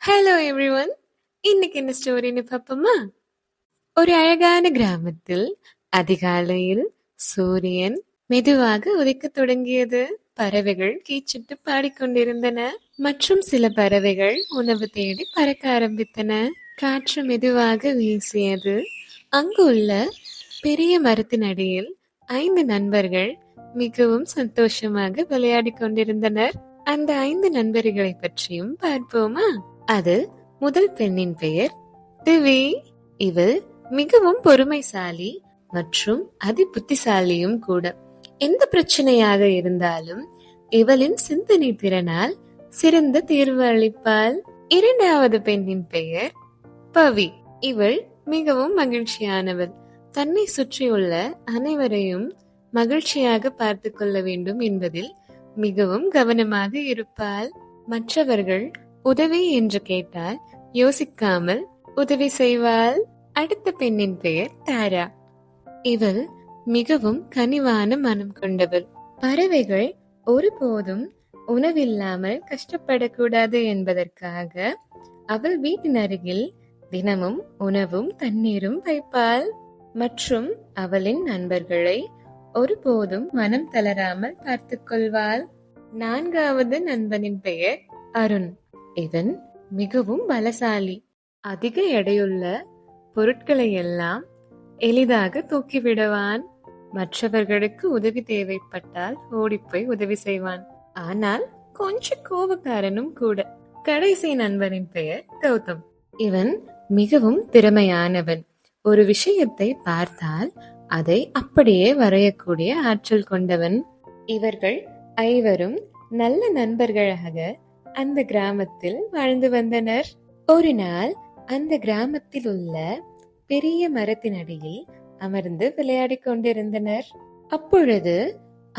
Hello everyone. இன்னைக்கு என்ன ஸ்டோரின்னு பார்ப்போமா? ஒரு அழகான கிராமத்தில் அதிகாலையில் சூரியன் மெதுவாக உதிக்கத் தொடங்கியது. பறவைகள் கீச்சிட்டு பாடிக்கொண்டிருந்தன மற்றும் சில பறவைகள் உணவு தேடி பறக்க ஆரம்பித்தன. காற்று மெதுவாக வீசியது. அங்குள்ள பெரிய மரத்தின் அடியில் 5 நண்பர்கள் மிகவும் சந்தோஷமாக விளையாடிக் கொண்டிருந்தனர். அந்த 5 நண்பர்களை பற்றியும் பார்ப்போமா? அது முதல் பெண்ணின் பெயர் திவி. இவள் மிகவும் பொறுமைசாலி மற்றும் அதி புத்திசாலியும் கூட. எந்த பிரச்சனையாக இருந்தாலும் இவளின் சிந்தனை திறனால் சிறந்த தீர்வு அளிப்பாள். இரண்டாவது பெண்ணின் பெயர் பவி. இவள் மிகவும் மகிழ்ச்சியானவள். தன்னை சுற்றியுள்ள அனைவரையும் மகிழ்ச்சியாக பார்த்து கொள்ள வேண்டும் என்பதில் மிகவும் கவனமாக இருப்பாள். மற்றவர்கள் உதவி என்று கேட்டால் யோசிக்காமல் உதவி செய்வாள். அடுத்த பெண்ணின் பெயர் தாரா. இவள் மிகவும் கனிவான மனம் கொண்டவள். பறவைகள் ஒருபோதும் உணவில்லாமல் கஷ்டப்படக்கூடாது என்பதற்காக அவள் வீட்டின் அருகில் தினமும் உணவும் தண்ணீரும் வைப்பாள். மற்றும் அவளின் நண்பர்களை ஒருபோதும் மனம் தளராமல் பார்த்துக் கொள்வாள். நான்காவது நண்பனின் பெயர் அருண். இவன் மிகவும் பலசாலி. அதிக எடையுள்ள பொருட்களை எல்லாம் எளிதாக தூக்கிவிடுவான். மற்றவர்களுக்கு உதவி தேவைப்பட்டால் ஓடிப்போய் உதவி செய்வான். ஆனால் கொஞ்சம் கோபக்காரனும் கூட. கடைசி நண்பனின் பெயர் கௌதம். இவன் மிகவும் திறமையானவன். ஒரு விஷயத்தை பார்த்தால் அதை அப்படியே வரையக்கூடிய ஆற்றல் கொண்டவன். இவர்கள் ஐவரும் நல்ல நண்பர்களாக அந்த கிராமத்தில் வாழ்ந்து வந்தனர். ஒரு நாள் அந்த கிராமத்தில் உள்ள பெரிய மரத்தின் அடியில் அமர்ந்து விளையாடிக் கொண்டிருந்தனர். அப்பொழுது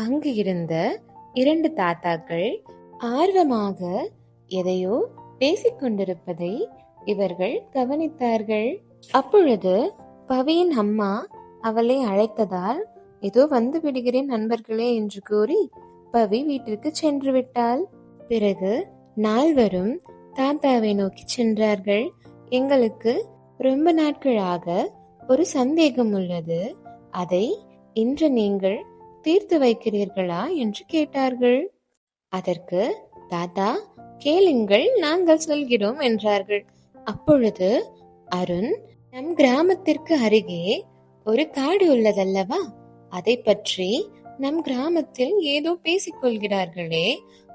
அங்கு இருந்த 2 தாத்தாக்கள் ஆர்வமாக எதையோ பேசிக் கொண்டிருப்பதை இவர்கள் கவனித்தார்கள். அப்பொழுது பவியின் அம்மா அவளை அழைத்ததால் ஏதோ வந்து விடுகிறேன் நண்பர்களே என்று கூறி பவி வீட்டிற்கு சென்று விட்டாள். பிறகு நால்வரும் தாத்தாவை நோக்கி சென்றார்கள். எங்களுக்கு ரொம்ப நாட்களாக ஒரு சந்தேகம் உள்ளது, அதை இன்று நீங்கள் தீர்த்து வைக்கிறீர்களா என்று கேட்டார்கள். அதற்கு தாத்தா, கேளுங்கள், நாங்கள் சொல்கிறோம் என்றார்கள். அப்பொழுது அருண், நம் கிராமத்திற்கு அருகே ஒரு காடு உள்ளதல்லவா, அதை பற்றி நம் கிராமத்தில் ஏதோ பேசிக்கொள்கிறார்களே,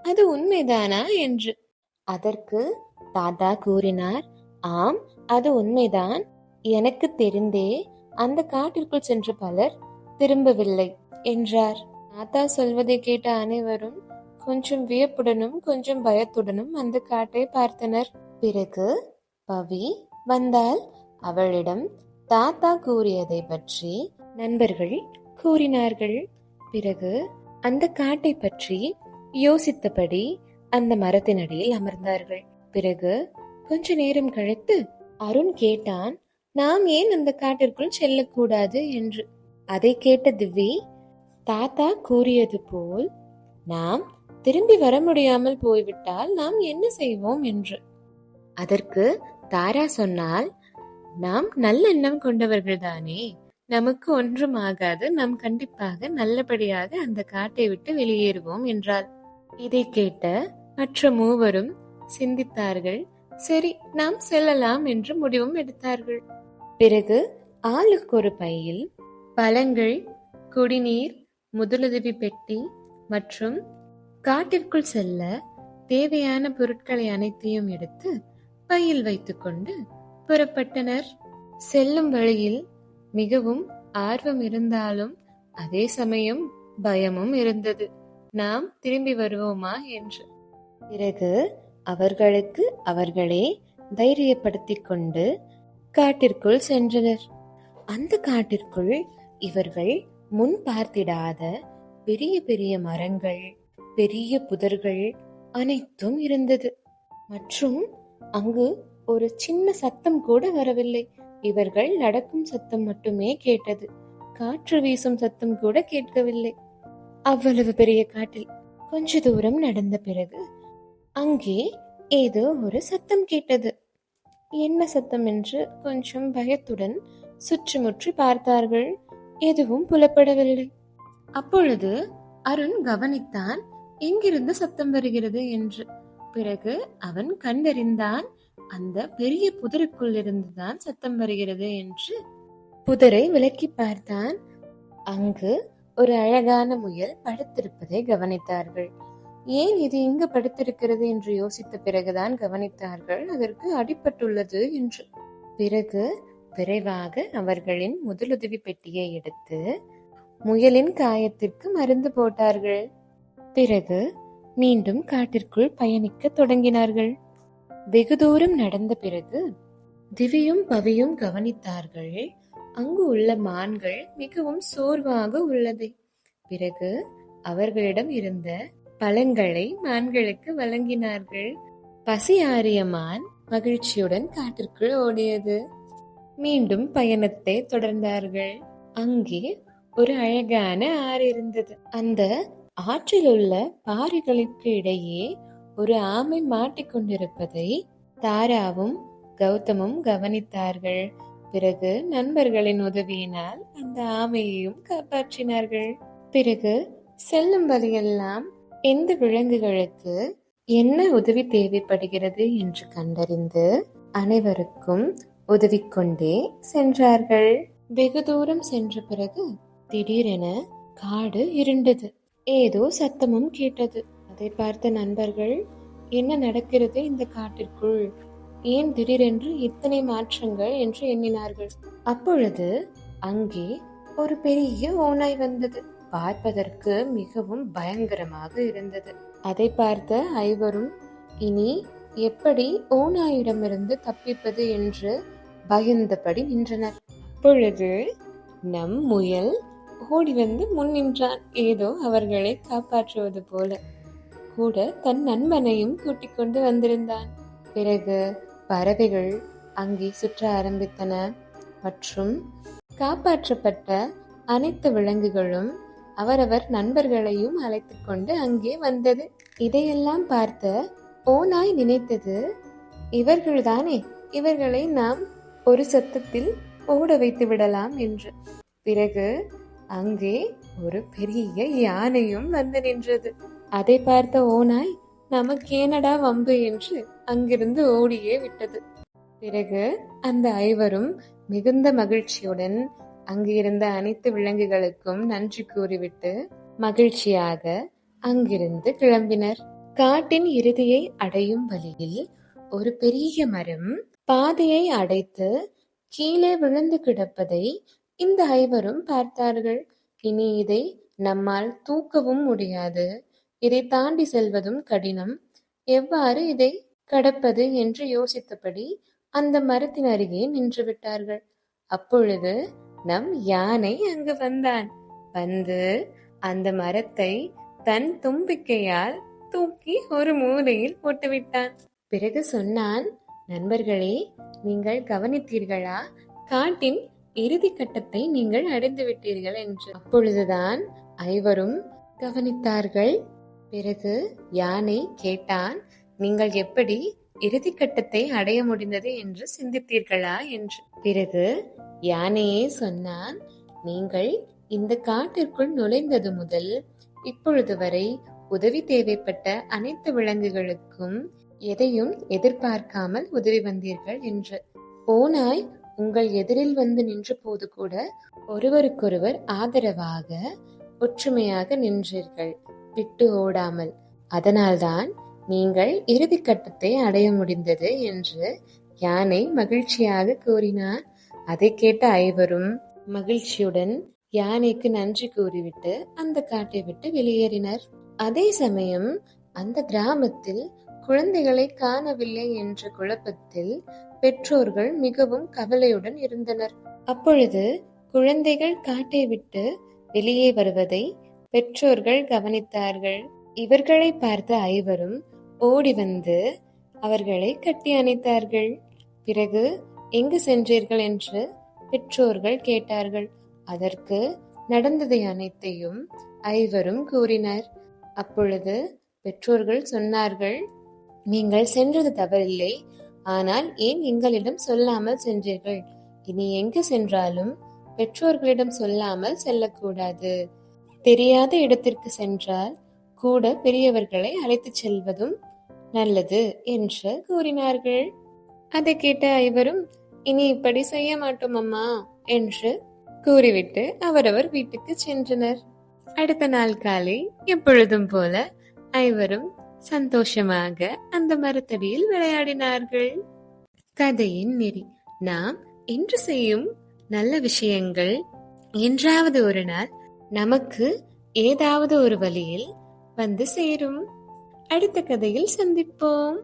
அது உண்மைதானா என்று. அதற்கு தாத்தா கூறினார், ஆம், அது உண்மைதான். எனக்கு தெரிந்தே அந்த காட்டிற்குள் சென்ற பலர் திரும்பவில்லை என்றார். தாத்தா சொல்வதை கேட்ட அனைவரும் கொஞ்சம் வியப்புடனும் கொஞ்சம் பயத்துடனும் அந்த காட்டை பார்த்தனர். பிறகு பவி வந்தால் அவளிடம் தாத்தா கூறியதை பற்றி நண்பர்கள் கூறினார்கள். பிறகு அந்த காட்டை பற்றி யோசித்தபடி அந்த மரத்தின் அடியில் அமர்ந்தார்கள். பிறகு கொஞ்ச நேரம் கழித்து அருண் கேட்டான், நாம் ஏன் அந்த காட்டிற்குள் செல்லக்கூடாது என்று. அதை கேட்ட திவ்வி, தாத்தா கூறியது போல் நாம் திரும்பி வர முடியாமல் போய்விட்டால் நாம் என்ன செய்வோம் என்று. அதற்கு தாரா சொன்னால், நாம் நல்லெண்ணம் கொண்டவர்கள் தானே, நமக்கு ஒன்றும் ஆகாது, நாம் கண்டிப்பாக நல்லபடியாக அந்த காட்டை விட்டு வெளியேறுவோம் என்றாள். இதை கேட்ட மற்ற மூவரும் சிந்தித்தார்கள். சரி, நாம் செல்லலாம் என்று முடிவும் எடுத்தார்கள். பிறகு ஆளுக்கு ஒரு பையில் பழங்கள், குடிநீர், முதலுதவி பெட்டி மற்றும் காட்டிற்குள் செல்ல தேவையான பொருட்களை அனைத்தையும் எடுத்து பையில் வைத்துக்கொண்டு புறப்பட்டனர். செல்லும் வழியில் மிகவும் ஆர்வம் இருந்தாலும் அதே சமயம் பயமும் இருந்தது. நாம் திரும்பி வருவோமா என்று. பிறகு அவர்களுக்கு அவர்களே தைரியப்படுத்திக் கொண்டு காட்டிற்குள் சென்றனர். அந்த காட்டிற்குள் இவர்கள் முன் பார்த்திடாத பெரிய பெரிய மரங்கள், பெரிய புதர்கள் அனைத்தும் இருந்தது. மற்றும் அங்கு ஒரு சின்ன சத்தம் கூட வரவில்லை. இவர்கள் நடக்கும் சத்தம் மட்டுமே கேட்டது. காற்று வீசும் சத்தம் கூட கேட்கவில்லை. அவ்வளவு பெரிய காட்டில் கொஞ்ச தூரம் நடந்த பிறகு அங்கே ஏதோ ஒரு சத்தம் கேட்டது. என்ன சத்தம் என்று கொஞ்சம் பயத்துடன் சுற்றுமுற்றி பார்த்தார்கள். எதுவும் புலப்படவில்லை. அப்பொழுது அருண் கவனித்தான் எங்கிருந்து சத்தம் வருகிறது என்று. பிறகு அவன் கண்டறிந்தான் அந்த பெரிய புதருக்குள் இருந்துதான் சத்தம் வருகிறது என்று. புதரை விலக்கி பார்த்தான். அங்கு ஒரு அழகான முயல் படுத்திருப்பதை கவனித்தார்கள். ஏன் இது இங்கு படுத்திருக்கிறது என்று யோசித்த பிறகுதான் கவனித்தார்கள் அதற்கு அடிபட்டுள்ளது என்று. பிறகு விரைவாக அவர்களின் முதலுதவி பெட்டியை எடுத்து முயலின் காயத்திற்கு மருந்து போட்டார்கள். பிறகு மீண்டும் காட்டிற்குள் பயணிக்க தொடங்கினார்கள். வெகு தூரம் நடந்த பிறகு திவியும் பவியும் கவனித்தார்கள் அங்கு உள்ள மான்கள் மிகவும் சோர்வாக உள்ளதை. பிறகு அவர்களிடம் இருந்த பழங்களை மான்களுக்கு வழங்கினார்கள். பசி ஆறிய மான் மகிழ்ச்சியுடன் காட்டிற்குள் ஓடியது. மீண்டும் பயணத்தை தொடர்ந்தார்கள். அங்கே ஒரு அழகான ஆறு இருந்தது. அந்த ஆற்றில் உள்ள பாறைகளுக்கு இடையே ஒரு ஆமை மாட்டிக்கொண்டிருப்பதை தாராவும் கௌதமும் கவனித்தார்கள். பிறகு நண்பர்களின் உதவியினால் அந்த ஆமையையும் காப்பாற்றினார்கள். பிறகு செல்லும் வழியெல்லாம் எந்த விலங்குகளுக்கு என்ன உதவி தேவைப்படுகிறது என்று கண்டறிந்து அனைவருக்கும் உதவி கொண்டே சென்றார்கள். வெகு தூரம் சென்ற பிறகு திடீரென காடு இருண்டது. ஏதோ சத்தமும் கேட்டது. அதை பார்த்த நண்பர்கள் என்ன நடக்கிறது இந்த காட்டிற்குள், ஏன் திடீரென்று இத்தனை மாற்றங்கள் என்று எண்ணினார்கள். அப்பொழுது அங்கே ஒரு பெரிய ஓநாய் வந்தது. பார்ப்பதற்கு மிகவும் பயங்கரமாக இருந்தது. அதை பார்த்த ஐவரும் இனி எப்படி ஓநாயிடமிருந்து தப்பிப்பது என்று பயந்தபடி நின்றனர். அப்பொழுது நம் முயல் ஓடி வந்து முன் நின்றான். ஏதோ அவர்களை காப்பாற்றுவது போல. கூட தன் நண்பனையும் கூட்டிக் கொண்டு வந்திருந்தான். பிறகு பறவைகள் அங்கே சுற்ற ஆரம்பித்தன மற்றும் காப்பாற்றப்பட்ட அனைத்து விலங்குகளும் அவரவர் நண்பர்களையும் அழைத்து கொண்டு அங்கே வந்தது. இதையெல்லாம் பார்த்த ஓநாய் நினைத்தது, இவர்கள்தானே, இவர்களை நாம் ஒரு சத்தத்தில் ஓட வைத்து விடலாம் என்று. பிறகு அங்கே ஒரு பெரிய யானையும் வந்து நின்றது. அதை பார்த்த ஓநாய் நமக்கேனடா வம்பு என்று அங்கிருந்து ஓடியே விட்டது. பிறகு அந்த ஐவரும் மிகுந்த மகிழ்ச்சியுடன் அங்கு இருந்த அனைத்து விலங்குகளுக்கும் நன்றி கூறிவிட்டு மகிழ்ச்சியாக அங்கிருந்து கிளம்பினர். காட்டின் இறுதியை அடையும் வழியில் ஒரு பெரிய மரம் பாதையை அடைத்து கீழே விழுந்து கிடப்பதை இந்த ஐவரும் பார்த்தார்கள். இனி இதை நம்மால் தூக்கவும் முடியாது, இதை தாண்டி செல்வதும் கடினம், எவ்வாறு இதை கடப்பது என்று யோசித்தபடி அந்த மரத்தின் அருகே நின்று விட்டார்கள். அப்பொழுது நம் யானை அங்கு வந்தான். வந்து அந்த மரத்தை தன் தும்பிக்கையால் தூக்கி ஒரு மூலையில் போட்டுவிட்டான். பிறகு சொன்னான், நண்பர்களே, நீங்கள் கவனித்தீர்களா, காட்டின் இறுதி கட்டத்தை நீங்கள் அடைந்து விட்டீர்கள் என்று. அப்பொழுதுதான் ஐவரும் கவனித்தார்கள். பிறகு யானை கேட்டான், நீங்கள் எப்படி இறுதி கட்டத்தை அடைய முடிந்தது என்று சிந்தித்தீர்களா என்று. பிறகு யானையே சொன்னான், நீங்கள் இந்த காட்டிற்குள் நுழைந்தது முதல் இப்பொழுது வரை உதவி தேவைப்பட்ட அனைத்து விலங்குகளுக்கும் எதையும் எதிர்பார்க்காமல் உதவி வந்தீர்கள் என்று. ஓநாய் உங்கள் எதிரில் வந்து நின்ற போது கூட ஒருவருக்கொருவர் ஆதரவாக ஒற்றுமையாக நின்றீர்கள், விட்டு ஓடாமல். அதனால்தான் நீங்கள் இறுதி கட்டத்தை அடைய முடிந்தது என்று யானை மகிழ்ச்சியாக கூறினார். அதை கேட்ட ஐவரும் மகிழ்ச்சியுடன் யானைக்கு நன்றி கூறிவிட்டு அந்த காட்டை விட்டு வெளியேறினர். அதே சமயம் அந்த கிராமத்தில் குழந்தைகளை காணவில்லை என்ற குழப்பத்தில் பெற்றோர்கள் மிகவும் கவலையுடன் இருந்தனர். அப்பொழுது குழந்தைகள் காட்டை விட்டு வெளியே வருவதை பெற்றோர்கள் கவனித்தார்கள். இவர்களை பார்த்த ஐவரும் ஓடி வந்து அவர்களை கட்டி அணைத்தார்கள். பிறகு எங்கு சென்றீர்கள் என்று பெற்றோர்கள் கேட்டார்கள். அதற்கு நடந்ததை அனைத்தையும் ஐவரும் கூறினர். அப்பொழுது பெற்றோர்கள் சொன்னார்கள், நீங்கள் சென்றது தவறில்லை. ஆனால் ஏன் எங்களிடம் சொல்லாமல் சென்றீர்கள்? இனி எங்கு சென்றாலும் பெற்றோர்களிடம் சொல்லாமல் செல்லக்கூடாது. தெரியாத இடத்திற்கு சென்றால் கூட பெரியவர்களை அழைத்துச் செல்வதும் நல்லது என்று கூறினார்கள். அதை கேட்ட ஐவரும், இனி இப்படி செய்ய மாட்டோம் அம்மா என்று கூறிவிட்டு அவரவர் வீட்டுக்கு சென்றனர். அடுத்த நாள் காலை எப்பொழுதும் போல ஐவரும் சந்தோஷமாக அந்த மரத்தடியில் விளையாடினார்கள். கதையின் நெறி: நாம் இன்று செய்யும் நல்ல விஷயங்கள் என்றாவது ஒரு நாள் நமக்கு ஏதாவது ஒரு வழியில் வந்து சேரும். அடுத்த கதையில் சந்திப்போம்.